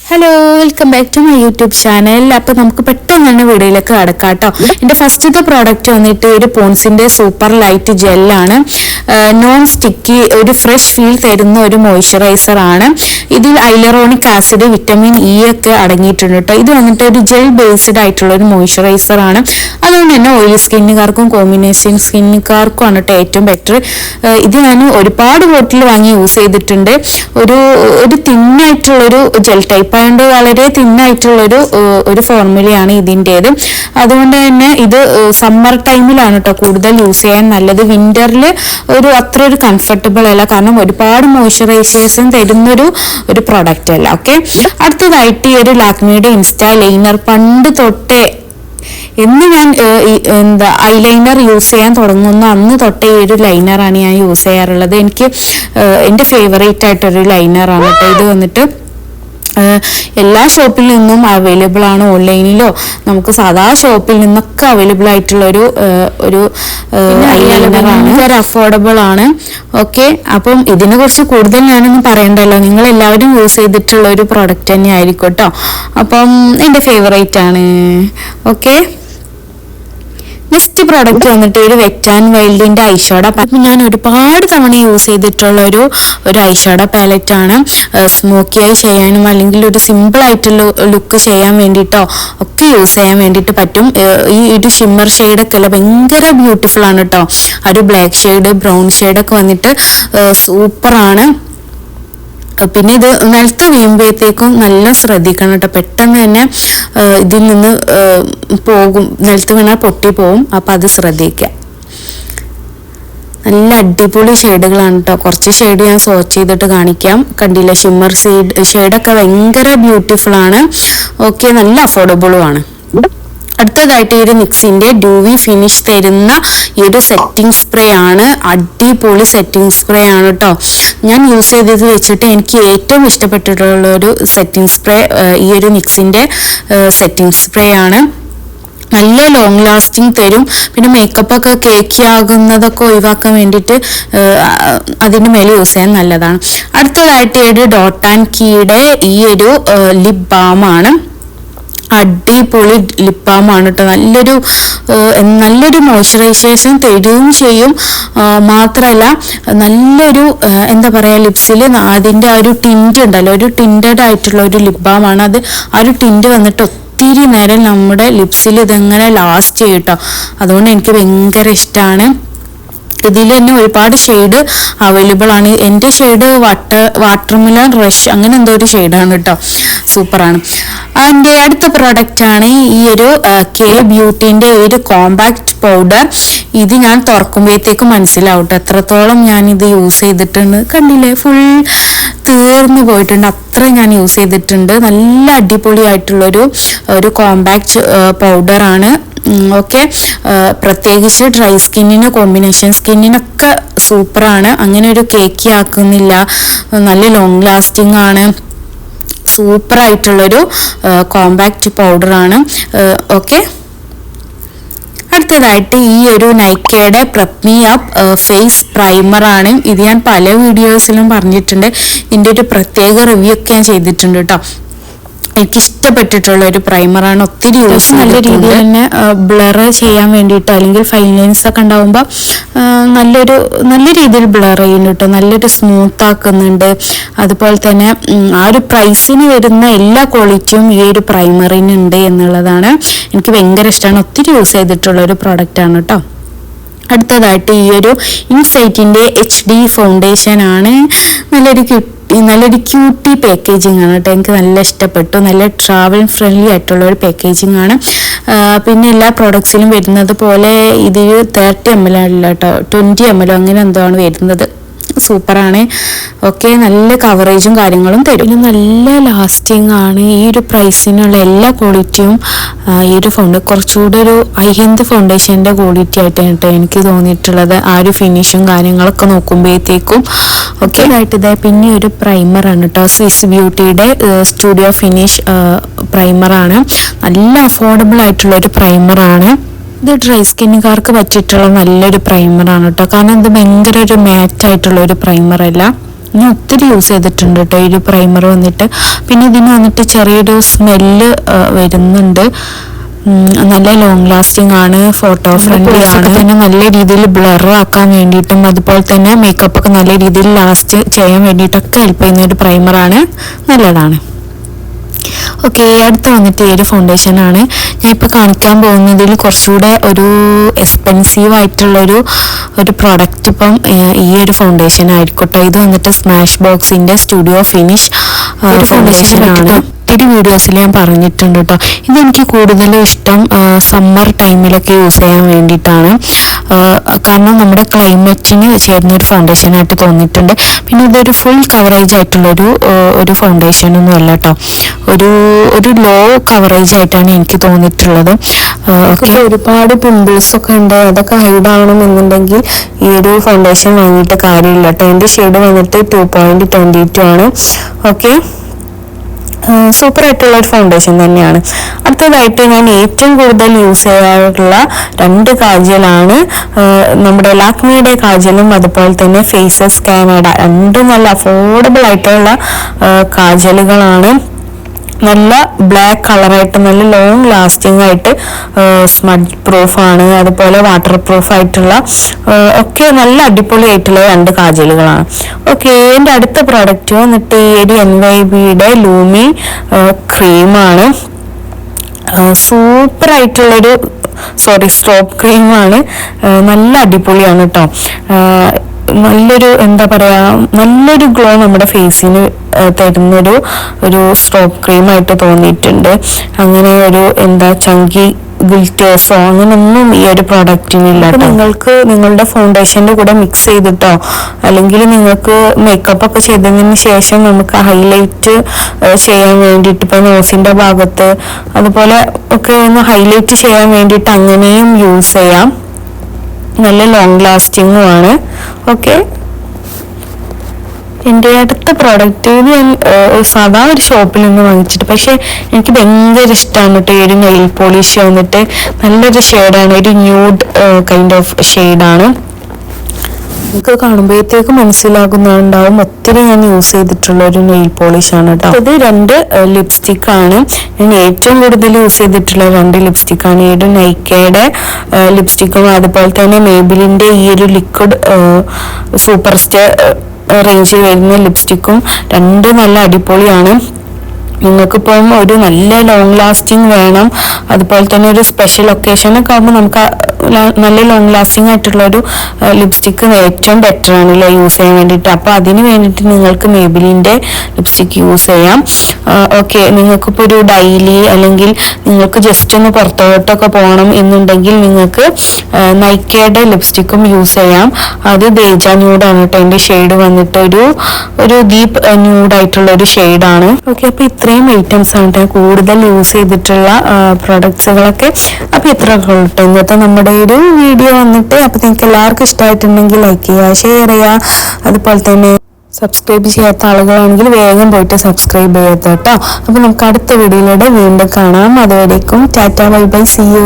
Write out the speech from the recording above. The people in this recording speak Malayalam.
Hello, welcome back to my YouTube channel. അപ്പൊ നമുക്ക് പെട്ടെന്ന് തന്നെ വീഡിയോയിലേക്ക് കടക്കാം കേട്ടോ. എന്റെ ഫസ്റ്റത്തെ പ്രോഡക്റ്റ് വന്നിട്ട് ഒരു പോൺസിന്റെ സൂപ്പർ ലൈറ്റ് ജെല്ലാണ്. നോൺ സ്റ്റിക്കി, ഒരു ഫ്രഷ് ഫീൽ തരുന്ന ഒരു മോയ്സ്ചറൈസർ ആണ്. ഇതിൽ ഹൈലറോണിക് ആസിഡ്, വിറ്റമിൻ ഇ ഒക്കെ അടങ്ങിയിട്ടുണ്ട് കേട്ടോ. ഇത് വന്നിട്ട് ഒരു ജെൽ ബേസ്ഡ് ആയിട്ടുള്ള ഒരു മോയ്സ്ചറൈസർ ആണ്. അതുകൊണ്ട് തന്നെ ഓയിലി സ്കിന്നുകാർക്കും കോമ്പിനേഷൻ സ്കിന്നുകാർക്കും ആണ് കേട്ടോ ഏറ്റവും ബെറ്റർ. ഇത് ഞാൻ ഒരുപാട് ബോട്ടിൽ വാങ്ങി യൂസ് ചെയ്തിട്ടുണ്ട്. ഒരു തിന്നായിട്ടുള്ളൊരു ജെൽ ടൈപ്പ് ആയതുകൊണ്ട് വളരെ തിന്നായിട്ടുള്ളൊരു ഒരു ഫോർമുലയാണ് ഇതിൻ്റെത്. അതുകൊണ്ട് തന്നെ ഇത് സമ്മർ ടൈമിലാണ് കേട്ടോ കൂടുതൽ യൂസ് ചെയ്യാൻ നല്ലത്. വിന്ററിൽ അത്ര ഒരു കംഫർട്ടബിൾ അല്ല, കാരണം ഒരുപാട് മോയ്സ്ചറൈസേഷൻ തരുന്നൊരു പ്രോഡക്റ്റ് അല്ല. ഓക്കെ, അടുത്തതായിട്ട് ഈ ഒരു ലാക്മിയുടെ ഇൻസ്റ്റാ ലൈനർ. പണ്ട് തൊട്ടേ എന്ന് ഞാൻ ഐലൈനർ യൂസ് ചെയ്യാൻ തുടങ്ങുന്നു അന്ന് തൊട്ടേ ഈ ഒരു ലൈനറാണ് ഞാൻ യൂസ് ചെയ്യാറുള്ളത്. എനിക്ക് എൻ്റെ ഫേവറേറ്റ് ആയിട്ടൊരു ലൈനറാണ് കേട്ടോ. ഇത് വന്നിട്ട് എല്ലാ ഷോപ്പിൽ നിന്നും അവൈലബിൾ ആണ്. ഓൺലൈനിലോ നമുക്ക് സാധാ ഷോപ്പിൽ നിന്നൊക്കെ അവൈലബിൾ ആയിട്ടുള്ള ഒരു ഐലൈനറാണ്. വളരെ അഫോർഡബിൾ ആണ്. ഓക്കെ, അപ്പം ഇതിനെ കുറിച്ച് കൂടുതൽ ഞാനൊന്നും പറയണ്ടല്ലോ, നിങ്ങൾ എല്ലാവരും യൂസ് ചെയ്തിട്ടുള്ള ഒരു പ്രോഡക്റ്റ് തന്നെ ആയിരിക്കും കേട്ടോ. അപ്പം എൻ്റെ ഫേവറേറ്റ് ആണ്. ഓക്കെ, നെക്സ്റ്റ് പ്രോഡക്റ്റ് വന്നിട്ട് ഒരു വെറ്റ് ആൻഡ് വൈൽഡിന്റെ ഐഷാഡോ. അപ്പം ഞാൻ ഒരുപാട് തവണ യൂസ് ചെയ്തിട്ടുള്ള ഒരു ഐഷാഡോ പാലറ്റ് ആണ്. സ്മോക്കി ആയി ചെയ്യാനും അല്ലെങ്കിൽ ഒരു സിമ്പിൾ ആയിട്ടുള്ള ലുക്ക് ചെയ്യാൻ വേണ്ടിയിട്ടോ ഒക്കെ യൂസ് ചെയ്യാൻ വേണ്ടിയിട്ട് പറ്റും. ഈ ഒരു ഷിമ്മർ ഷെയ്ഡൊക്കെ അല്ല, ഭയങ്കര ബ്യൂട്ടിഫുൾ ആണ് കേട്ടോ. ഒരു ബ്ലാക്ക് ഷെയ്ഡ്, ബ്രൗൺ ഷെയ്ഡൊക്കെ വന്നിട്ട് സൂപ്പറാണ്. പിന്നെ ഇത് നിലത്ത് വീഴുമ്പോഴത്തേക്കും നല്ല ശ്രദ്ധിക്കണം കേട്ടോ. പെട്ടെന്ന് തന്നെ ഇതിൽ നിന്ന് പോകും, നിലത്ത് വീണാൽ പൊട്ടി പോകും. അപ്പം അത് ശ്രദ്ധിക്കുക. നല്ല അടിപൊളി ഷെയ്ഡുകളാണ് കേട്ടോ. കുറച്ച് ഷെയ്ഡ് ഞാൻ സോച്ച് ചെയ്തിട്ട് കാണിക്കാം. കണ്ടില്ല, ഷിമ്മർ ഷെയ്ഡൊക്കെ ഭയങ്കര ബ്യൂട്ടിഫുൾ ആണ്. ഓക്കെ, നല്ല അഫോർഡബിളും ആണ്. അടുത്തതായിട്ട് ഈ ഒരു നിക്സിന്റെ ഡ്യൂവി ഫിനിഷ് തരുന്ന ഈ ഒരു സെറ്റിംഗ് സ്പ്രേ ആണ്. അടിപൊളി സെറ്റിംഗ് സ്പ്രേ ആണ് കേട്ടോ. ഞാൻ യൂസ് ചെയ്തത് വെച്ചിട്ട് എനിക്ക് ഏറ്റവും ഇഷ്ടപ്പെട്ടിട്ടുള്ള ഒരു സെറ്റിംഗ് സ്പ്രേ ഈ ഒരു നിക്സിന്റെ സെറ്റിംഗ് സ്പ്രേ ആണ്. നല്ല ലോങ് ലാസ്റ്റിംഗ് തരും. പിന്നെ മേക്കപ്പ് ഒക്കെ കേക്കി ആകുന്നതൊക്കെ ഒഴിവാക്കാൻ വേണ്ടിയിട്ട് അതിൻ്റെ മേലെ യൂസ് ചെയ്യാൻ നല്ലതാണ്. അടുത്തതായിട്ട് ഈ ഒരു ഡോട്ട് ആൻഡ് കീയുടെ ഈ ഒരു ലിപ് ബാം ആണ്. അടിപൊളി ലിപ് ബാം ആണ് കേട്ടോ. നല്ലൊരു മോയ്സ്ചറൈസേഷൻ തരുകയും ചെയ്യും. മാത്രമല്ല നല്ലൊരു എന്താ പറയുക, ലിപ്സിൽ അതിൻ്റെ ആ ഒരു ടിൻറ്റ് ഉണ്ടല്ലോ, ഒരു ടിൻറ്റഡ് ആയിട്ടുള്ള ഒരു ലിപ് ബാം ആണ് അത്. ആ ഒരു ടിൻറ്റ് വന്നിട്ട് ഒത്തിരി നേരം നമ്മുടെ ലിപ്സിൽ ഇതെങ്ങനെ ലാസ്റ്റ് ചെയ്യും കേട്ടോ. അതുകൊണ്ട് എനിക്ക് ഭയങ്കര ഇഷ്ടമാണ്. ഇതിൽ തന്നെ ഒരുപാട് ഷെയ്ഡ് അവൈലബിൾ ആണ്. എൻ്റെ ഷെയ്ഡ് വാട്ടർമെലൺ റഷ് അങ്ങനെ എന്തോ ഒരു ഷെയ്ഡാണ് കേട്ടോ. സൂപ്പറാണ്. അതിൻ്റെ അടുത്ത പ്രോഡക്റ്റ് ആണ് ഈ ഒരു കെ ബ്യൂട്ടിൻ്റെ ഈ ഒരു കോമ്പാക്ട് പൗഡർ. ഇത് ഞാൻ തുറക്കുമ്പോഴത്തേക്കും മനസ്സിലാവും എത്രത്തോളം ഞാൻ ഇത് യൂസ് ചെയ്തിട്ടുണ്ട്. കണ്ടില്ലേ, ഫുൾ തീർന്നു പോയിട്ടുണ്ട്, അത്ര ഞാൻ യൂസ് ചെയ്തിട്ടുണ്ട്. നല്ല അടിപൊളിയായിട്ടുള്ളൊരു കോമ്പാക്ട് പൗഡറാണ്. ഓക്കെ, പ്രത്യേകിച്ച് ഡ്രൈ സ്കിന്നിന്, കോമ്പിനേഷൻ സ്കിന്നിനൊക്കെ സൂപ്പറാണ്. അങ്ങനെ ഒരു കേക്കി ആക്കുന്നില്ല, നല്ല ലോങ് ലാസ്റ്റിംഗ് ആണ്. സൂപ്പറായിട്ടുള്ളൊരു കോമ്പാക്ട് പൗഡറാണ്. ഓക്കെ, അടുത്തതായിട്ട് ഈ ഒരു നൈക്കയുടെ പ്രപ്മി അപ്പ് ഫേസ് പ്രൈമറാണ്. ഇത് ഞാൻ പല വീഡിയോസിലും പറഞ്ഞിട്ടുണ്ട്. ഇതിൻ്റെ ഒരു പ്രത്യേക റിവ്യൂ ഒക്കെ ഞാൻ ചെയ്തിട്ടുണ്ട് കേട്ടോ. എനിക്ക് ഇഷ്ടപ്പെട്ടിട്ടുള്ള ഒരു പ്രൈമറാണ്. ഒത്തിരി യൂസ് നല്ല രീതിയിൽ തന്നെ ബ്ലർ ചെയ്യാൻ വേണ്ടിയിട്ട്, അല്ലെങ്കിൽ ഫൈൻ ലൈൻസ് ഒക്കെ ഉണ്ടാവുമ്പോൾ നല്ല രീതിയിൽ ബ്ലർ ചെയ്യുന്നു കേട്ടോ. നല്ലൊരു സ്മൂത്ത് ആക്കുന്നുണ്ട്. അതുപോലെ തന്നെ ആ ഒരു പ്രൈസിന് വരുന്ന എല്ലാ ക്വാളിറ്റിയും ഈ ഒരു പ്രൈമറിനുണ്ട് എന്നുള്ളതാണ് എനിക്ക് ഭയങ്കര ഇഷ്ടമാണ്. ഒത്തിരി യൂസ് ചെയ്തിട്ടുള്ള ഒരു പ്രോഡക്റ്റാണ് കേട്ടോ. അടുത്തതായിട്ട് ഈ ഒരു ഇൻസൈറ്റിന്റെ HD ഫൗണ്ടേഷൻ ആണ്. നല്ലൊരു ക്യൂട്ടി പാക്കേജിങ് ആണ് കേട്ടോ. എനിക്ക് നല്ല ഇഷ്ടപ്പെട്ടു. നല്ല ട്രാവൽ ഫ്രണ്ട്ലി ആയിട്ടുള്ള ഒരു പാക്കേജിങ് ആണ്. പിന്നെ എല്ലാ പ്രോഡക്ട്സിലും വരുന്നത് പോലെ ഇത് 30 ml അല്ല കേട്ടോ, 20 ml അങ്ങനെ എന്തോ ആണ് വരുന്നത്. സൂപ്പറാണ്. ഓക്കെ, നല്ല കവറേജും കാര്യങ്ങളും തരും. പിന്നെ നല്ല ലാസ്റ്റിംഗ് ആണ്. ഈ ഒരു പ്രൈസിനുള്ള എല്ലാ ക്വാളിറ്റിയും ഈ ഒരു കുറച്ചുകൂടെ ഒരു ഐഹിന്ദ് ഫൗണ്ടേഷൻ്റെ ക്വാളിറ്റി ആയിട്ടാണ് കേട്ടോ എനിക്ക് തോന്നിയിട്ടുള്ളത്. ആ ഒരു ഫിനിഷും കാര്യങ്ങളൊക്കെ നോക്കുമ്പോഴത്തേക്കും ഓക്കെ ആയിട്ട് ഇതേ. പിന്നെ ഒരു പ്രൈമറാണ് കേട്ടോ, സ്വിസ് ബ്യൂട്ടിയുടെ സ്റ്റുഡിയോ ഫിനിഷ് പ്രൈമറാണ്. നല്ല അഫോർഡബിൾ ആയിട്ടുള്ള ഒരു പ്രൈമറാണ്. ഇത് ഡ്രൈ സ്കിന്നുകാർക്ക് പറ്റിയിട്ടുള്ള നല്ലൊരു പ്രൈമറാണ് കേട്ടോ. കാരണം ഇത് ഭയങ്കര ഒരു മാച്ച് ആയിട്ടുള്ള ഒരു പ്രൈമർ അല്ല. ഞാൻ ഒത്തിരി യൂസ് ചെയ്തിട്ടുണ്ട് കേട്ടോ ഈ ഒരു പ്രൈമർ വന്നിട്ട്. പിന്നെ ഇതിന് വന്നിട്ട് ചെറിയൊരു സ്മെല്ല് വരുന്നുണ്ട്. നല്ല ലോങ് ലാസ്റ്റിംഗ് ആണ്, ഫോട്ടോ ഫ്രണ്ട്ലി ആണ്. പിന്നെ നല്ല രീതിയിൽ ബ്ലർ ആക്കാൻ വേണ്ടിയിട്ടും അതുപോലെ തന്നെ മേക്കപ്പ് ഒക്കെ നല്ല രീതിയിൽ ലാസ്റ്റ് ചെയ്യാൻ വേണ്ടിയിട്ടൊക്കെ ഹെൽപ്പ് ചെയ്യുന്ന ഒരു പ്രൈമറാണ്, നല്ലതാണ്. ഓക്കെ, അടുത്ത് വന്നിട്ട് ഈ ഒരു ഫൗണ്ടേഷൻ ആണ്. ഞാൻ ഇപ്പോൾ കാണിക്കാൻ പോകുന്നതിൽ കുറച്ചുകൂടെ ഒരു എക്സ്പെൻസീവ് ആയിട്ടുള്ളൊരു പ്രോഡക്റ്റ് ഇപ്പം ഈ ഒരു ഫൗണ്ടേഷൻ ആയിരിക്കട്ടെ. ഇത് വന്നിട്ട് സ്മാഷ് ബോക്സിന്റെ സ്റ്റുഡിയോ ഫിനിഷ് ഫൗണ്ടേഷൻ ആണ്. ഒത്തിരി വീഡിയോസിൽ ഞാൻ പറഞ്ഞിട്ടുണ്ട് കേട്ടോ. ഇതെനിക്ക് കൂടുതലും ഇഷ്ടം സമ്മർ ടൈമിലൊക്കെ യൂസ് ചെയ്യാൻ വേണ്ടിയിട്ടാണ്. കാരണം നമ്മുടെ ക്ലൈമറ്റിന് ചേരുന്ന ഒരു ഫൗണ്ടേഷൻ ആയിട്ട് തോന്നിയിട്ടുണ്ട്. പിന്നെ ഇതൊരു ഫുൾ കവറേജ് ആയിട്ടുള്ളൊരു ഫൗണ്ടേഷൻ ഒന്നും അല്ല കേട്ടോ, ഒരു ലോ കവറേജ് ആയിട്ടാണ് എനിക്ക് തോന്നിയിട്ടുള്ളത്. ഒരുപാട് പിമ്പിൾസ് ഒക്കെ ഉണ്ട്, അതൊക്കെ ഹൈഡ് ആവണം എന്നുണ്ടെങ്കിൽ ഈ ഒരു ഫൗണ്ടേഷൻ വാങ്ങിയിട്ട് കാര്യമില്ല കേട്ടോ. എൻ്റെ ഷെയ്ഡ് വന്നിട്ട് 2.22 ആണ്. ഓക്കെ, സൂപ്പർ ആയിട്ടുള്ള ഒരു ഫൗണ്ടേഷൻ തന്നെയാണ്. അടുത്തതായിട്ട് ഞാൻ ഏറ്റവും കൂടുതൽ യൂസ് ചെയ്യാറുള്ള 2 കാജലാണ് നമ്മുടെ ലാക്മിയുടെ കാജലും അതുപോലെ തന്നെ ഫേസസ് കാനഡ. രണ്ടും നല്ല അഫോർഡബിൾ ആയിട്ടുള്ള കാജലുകളാണ്. നല്ല ബ്ലാക്ക് കളറായിട്ട് നല്ല ലോങ് ലാസ്റ്റിംഗ് ആയിട്ട് സ്മഡ് പ്രൂഫ് ആണ്, അതുപോലെ വാട്ടർ പ്രൂഫ് ആയിട്ടുള്ള ഒക്കെ നല്ല അടിപൊളി ആയിട്ടുള്ള 2 കാജലുകളാണ്. ഓക്കെ, എൻ്റെ അടുത്ത പ്രോഡക്റ്റ് വന്നിട്ട് ഒരു NYBയുടെ ലൂമി ക്രീമാണ്. സൂപ്പർ ആയിട്ടുള്ളൊരു സ്ട്രോപ്പ് ക്രീമാണ്. നല്ല അടിപൊളിയാണ് കേട്ടോ. നല്ലൊരു എന്താ പറയാ, നല്ലൊരു ഗ്ലോ നമ്മുടെ ഫേസിന് തരുന്നൊരു സ്ട്രോപ്പ് ക്രീം ആയിട്ട് തോന്നിയിട്ടുണ്ട്. അങ്ങനെ ഒരു ചങ്കി ഗിൽറ്റേഴ്സോ അങ്ങനെയൊന്നും ഈ ഒരു പ്രോഡക്റ്റിനില്ല. നിങ്ങൾക്ക് നിങ്ങളുടെ ഫൗണ്ടേഷന്റെ കൂടെ മിക്സ് ചെയ്തിട്ടോ അല്ലെങ്കിൽ നിങ്ങൾക്ക് മേക്കപ്പ് ഒക്കെ ചെയ്തതിന് ശേഷം നമുക്ക് ഹൈലൈറ്റ് ചെയ്യാൻ വേണ്ടിയിട്ട് ഇപ്പൊ നോസിന്റെ ഭാഗത്ത് അതുപോലെ ഒക്കെ ഒന്ന് ഹൈലൈറ്റ് ചെയ്യാൻ വേണ്ടിയിട്ട് അങ്ങനെയും യൂസ് ചെയ്യാം. നല്ല ലോങ് ലാസ്റ്റിംഗും ആണ്. ഓക്കെ, എൻ്റെ അടുത്ത പ്രോഡക്റ്റ് ഇത് ഞാൻ സാധാ ഒരു ഷോപ്പിൽ നിന്ന് വാങ്ങിച്ചിട്ട്, പക്ഷെ എനിക്ക് ഭയങ്കര ഇഷ്ടമാണ് കേട്ടോ. ഈ ഒരു നെയിൽ പോളിഷ് വന്നിട്ട് നല്ലൊരു ഷെയ്ഡാണ്, ഒരു ന്യൂഡ് കൈൻഡ് ഓഫ് ഷെയ്ഡാണ്. നമുക്ക് കാണുമ്പോഴത്തേക്ക് മനസ്സിലാകുന്നുണ്ടാവും ഒത്തിരി ഞാൻ യൂസ് ചെയ്തിട്ടുള്ള ഒരു നെയിൽ പോളിഷ് ആണ് കേട്ടോ. ഇത് 2 ലിപ്സ്റ്റിക് ആണ്. ഞാൻ ഏറ്റവും കൂടുതൽ യൂസ് ചെയ്തിട്ടുള്ള 2 ലിപ്സ്റ്റിക് ആണ്. ഈ ഒരു നൈക്കയുടെ ലിപ്സ്റ്റിക്കും അതുപോലെ തന്നെ മേബിലിന്റെ ഈ ഒരു ലിക്വിഡ് സൂപ്പർ സ്റ്റാർ റേഞ്ചിൽ വരുന്ന ലിപ്സ്റ്റിക്കും. 2 നല്ല അടിപൊളിയാണ്. നിങ്ങൾക്കിപ്പം ഒരു നല്ല ലോങ് ലാസ്റ്റിംഗ് വേണം, അതുപോലെ തന്നെ ഒരു സ്പെഷ്യൽ ഒക്കേഷനൊക്കെ ആകുമ്പോൾ നമുക്ക് നല്ല ലോങ് ലാസ്റ്റിംഗ് ആയിട്ടുള്ള ഒരു ലിപ്സ്റ്റിക്ക് ഏറ്റവും ബെറ്റർ ആണല്ലേ യൂസ് ചെയ്യാൻ വേണ്ടിയിട്ട്. അപ്പോൾ അതിന് വേണ്ടിയിട്ട് നിങ്ങൾക്ക് മേബിലിൻ്റെ ലിപ്സ്റ്റിക്ക് യൂസ് ചെയ്യാം. ഓക്കെ, നിങ്ങൾക്കിപ്പോൾ ഒരു ഡെയിലി അല്ലെങ്കിൽ നിങ്ങൾക്ക് ജസ്റ്റ് ഒന്ന് പുറത്തോട്ടൊക്കെ പോകണം എന്നുണ്ടെങ്കിൽ നിങ്ങൾക്ക് നൈക്കയുടെ ലിപ്സ്റ്റിക്കും യൂസ് ചെയ്യാം. അത് ദേജ ന്യൂഡാണ് കേട്ടോ. എൻ്റെ ഷെയ്ഡ് വന്നിട്ട് ഒരു ഡീപ്പ് ന്യൂഡായിട്ടുള്ള ഒരു ഷെയ്ഡാണ്. ഓക്കെ, അപ്പോൾ ഇത്രയും ഐറ്റംസ് ആണ് കൂടുതൽ യൂസ് ചെയ്തിട്ടുള്ള പ്രൊഡക്ട്സുകളൊക്കെ. അപ്പോൾ ഇത്ര കേട്ടോ ഇന്നത്തെ നമ്മുടെ ഒരു വീഡിയോ വന്നിട്ട്. അപ്പോൾ നിങ്ങൾക്ക് എല്ലാവർക്കും ഇഷ്ടമായിട്ടുണ്ടെങ്കിൽ ലൈക്ക് ചെയ്യുക, ഷെയർ ചെയ്യുക, അതുപോലെ തന്നെ സബ്സ്ക്രൈബ് ചെയ്യാത്ത ആളുകളാണെങ്കിൽ വേഗം പോയിട്ട് സബ്സ്ക്രൈബ് ചെയ്യാത്ത കേട്ടോ. അപ്പോൾ നമുക്ക് അടുത്ത വീഡിയോയിലൂടെ വീണ്ടും കാണാം. അതുവരേക്കും tata, bye bye, see U.